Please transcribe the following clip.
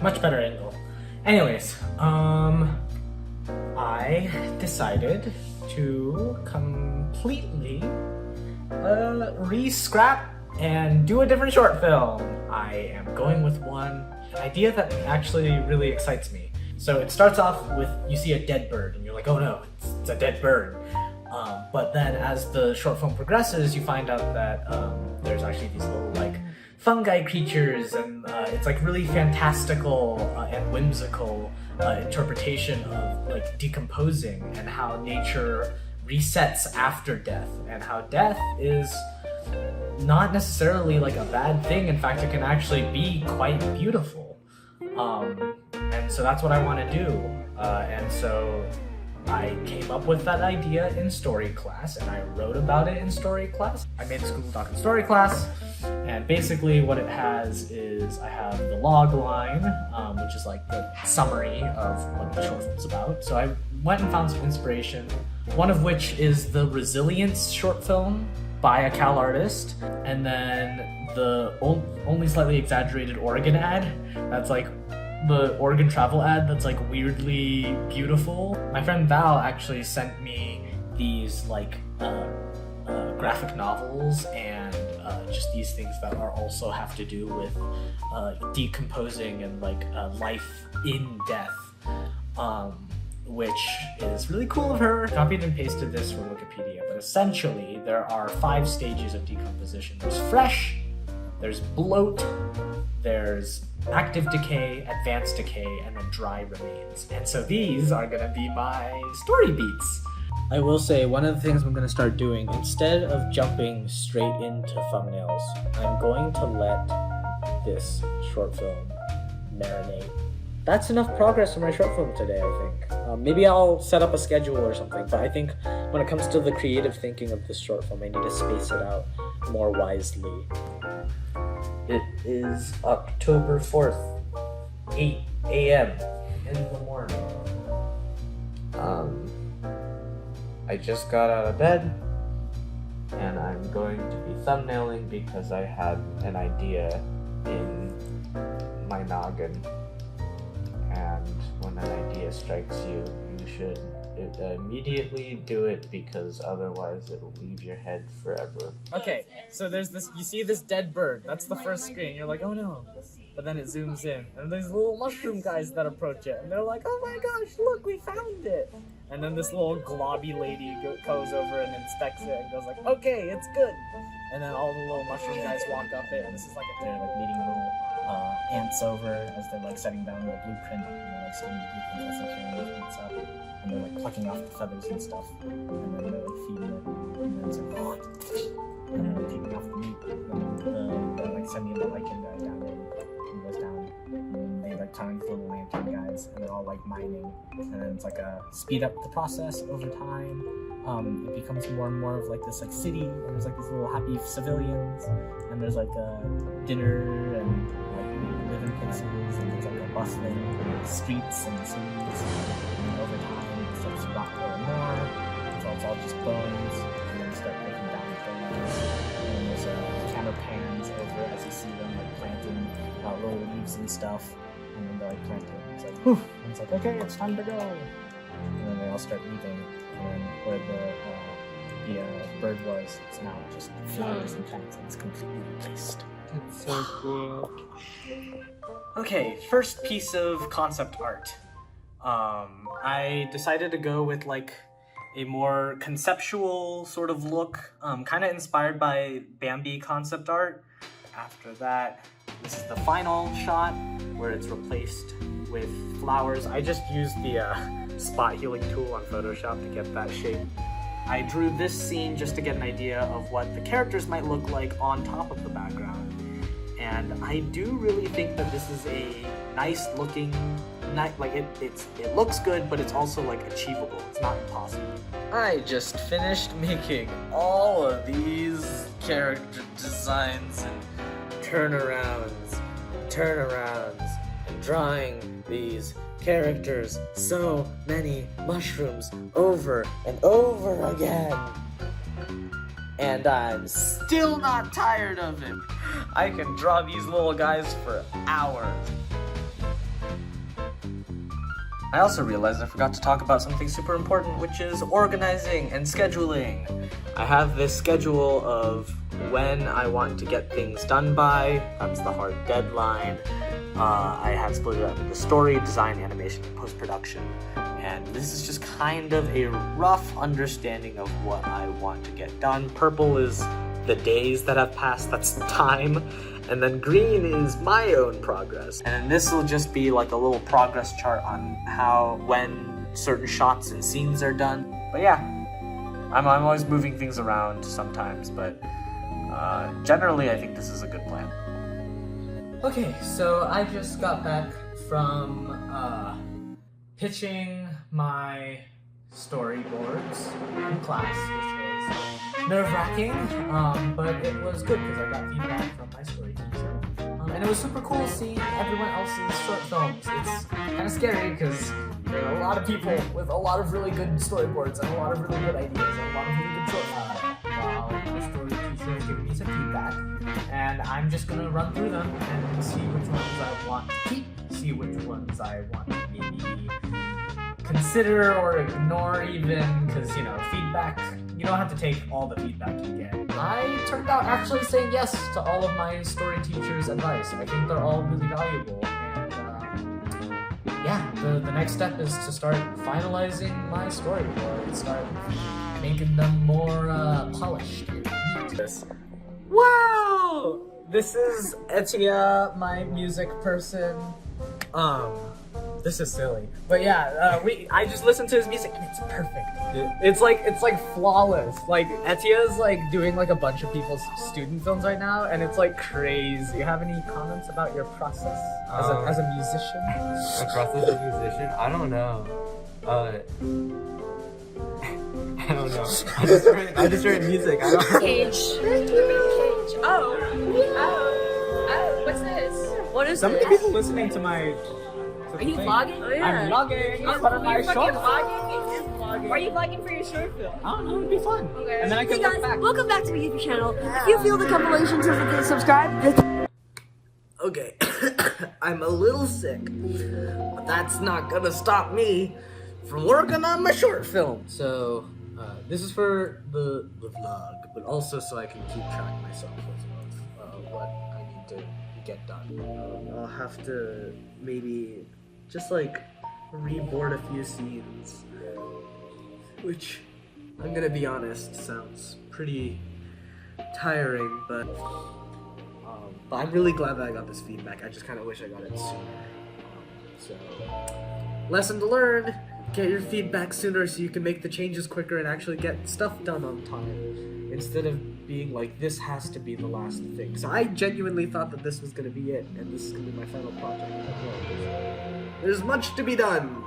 Much better angle. Anyways, I decided to completely re-scrap and do a different short film. I am going with an idea that actually really excites me. So it starts off with, you see a dead bird and you're like, oh no, it's a dead bird. But then as the short film progresses, you find out that there's actually these little like fungi creatures, and it's like really fantastical and whimsical interpretation of like decomposing and how nature resets after death, and how death is not necessarily like a bad thing. In fact, it can actually be quite beautiful. And so that's what I want to do. And so I came up with that idea in story class, and I wrote about it in story class. I made a school doc in story class, and basically what it has is I have the log line, which is like the summary of what the short film's about. So I went and found some inspiration, one of which is the Resilience short film by a CalArtist, and then the only slightly exaggerated Oregon ad that's like the Oregon travel ad that's like weirdly beautiful. My friend Val actually sent me these like graphic novels and just these things that are also have to do with decomposing and like life in death, which is really cool of her. Copied and pasted this from Wikipedia, but essentially there are 5 stages of decomposition. There's fresh, there's bloat, there's active decay, advanced decay, and then dry remains. And so these are gonna be my story beats. I will say, one of the things I'm gonna start doing, instead of jumping straight into thumbnails, I'm going to let this short film marinate. That's enough progress for my short film today, I think. Maybe I'll set up a schedule or something, but I think when it comes to the creative thinking of this short film, I need to space it out more wisely. It is October 4th, 8 a.m. in the morning. I just got out of bed, and I'm going to be thumbnailing because I had an idea in my noggin. And when an idea strikes you, you should immediately do it, because otherwise it'll leave your head forever. Okay, so there's this, you see this dead bird, that's the first screen, you're like, oh no. But then it zooms in, and there's little mushroom guys that approach it, and they're like, oh my gosh, look, we found it. And then this little globby lady goes over and inspects it and goes like, okay, it's good. And then all the little mushroom guys walk up it, and this is like if they're like leading little ants over as they're like setting down the blueprint, and they're like setting the blueprint as they're carrying the blueprints up, and they're like plucking off the feathers and stuff, and then they're like feeding it, and then it's like, and then they're taking off the meat, and they're like sending the lichen guy down there, and he goes down, and they like turn these little lantern guys, and they're all like mining, and then it's like a speed up the process over time. It becomes more and more of like this like city, and there's like these little happy civilians, and there's like a dinner and like living places, and there's like a bustling streets and cities, and then over time it starts to rot more and more, so it's all just bones, and then you start breaking down things, and then there's camera pans over as you see them like planting little leaves and stuff, and then they're like planting, and it's like, whew, and it's like, okay, it's time to go, and then they all start leaving. And where the bird was, it's now just flowers and plants, and it's completely replaced. That's so cool. Okay, first piece of concept art. I decided to go with like a more conceptual sort of look, kind of inspired by Bambi concept art. After that, this is the final shot where it's replaced with flowers. I just used the spot healing tool on Photoshop to get that shape. I drew this scene just to get an idea of what the characters might look like on top of the background. And I do really think that this is a nice looking, like it looks good, but it's also like achievable. It's not impossible. I just finished making all of these character designs and turnarounds, and drawing these characters so many mushrooms over and over again. And I'm still not tired of it. I can draw these little guys for hours. I also realized I forgot to talk about something super important, which is organizing and scheduling. I have this schedule of when I want to get things done by. That's the hard deadline. I have split it up into story, design, animation, and post-production. And this is just kind of a rough understanding of what I want to get done. Purple is the days that have passed, that's time. And then green is my own progress. And then this will just be like a little progress chart on when certain shots and scenes are done. But yeah, I'm always moving things around sometimes, but generally I think this is a good plan. Okay, so I just got back from pitching my storyboards in class, which was nerve-wracking, but it was good because I got feedback from my story teacher. And it was super cool seeing everyone else's short films. It's kind of scary because there are a lot of people with a lot of really good storyboards and a lot of really good ideas and a lot of really good short films. While my story teacher is giving me some feedback, and I'm just gonna run through them and see which ones I want to keep, see which ones I want to maybe consider or ignore even, because, you know, feedback, you don't have to take all the feedback you get. I turned out actually saying yes to all of my story teacher's advice. I think they're all really valuable, and yeah, the next step is to start finalizing my storyboard, start making them more polished and neat. Wow! This is Etia, my music person. This is silly, but yeah, I just listened to his music and it's perfect. It's like flawless. Like Etia's like doing like a bunch of people's student films right now, and it's like crazy. You have any comments about your process as a musician? My process as a musician? I don't know. I don't know. I just write music. I don't. Cage. Cage. Oh, what's this? What is So this? many people listening to my. Are you vlogging? Oh, yeah. I'm vlogging. Oh, It's part of my you're fucking short film. vlogging? Are you vlogging for your short film? I don't know. It'd be fun. Okay. And then I can Hey look guys, back. welcome back to my YouTube channel. If you feel the compilation to subscribe, Okay, I'm a little sick, but that's not gonna stop me from working on my short film. So, this is for the vlog, but also so I can keep track of myself as well of what I need to get done. I'll have to maybe just like reboard a few scenes, which I'm gonna be honest, sounds pretty tiring, but I'm really glad that I got this feedback. I just kind of wish I got it sooner. So, lesson to learn: get your feedback sooner so you can make the changes quicker and actually get stuff done on time, instead of being like, this has to be the last thing. So I genuinely thought that this was going to be it, and this is going to be my final project. There's much to be done.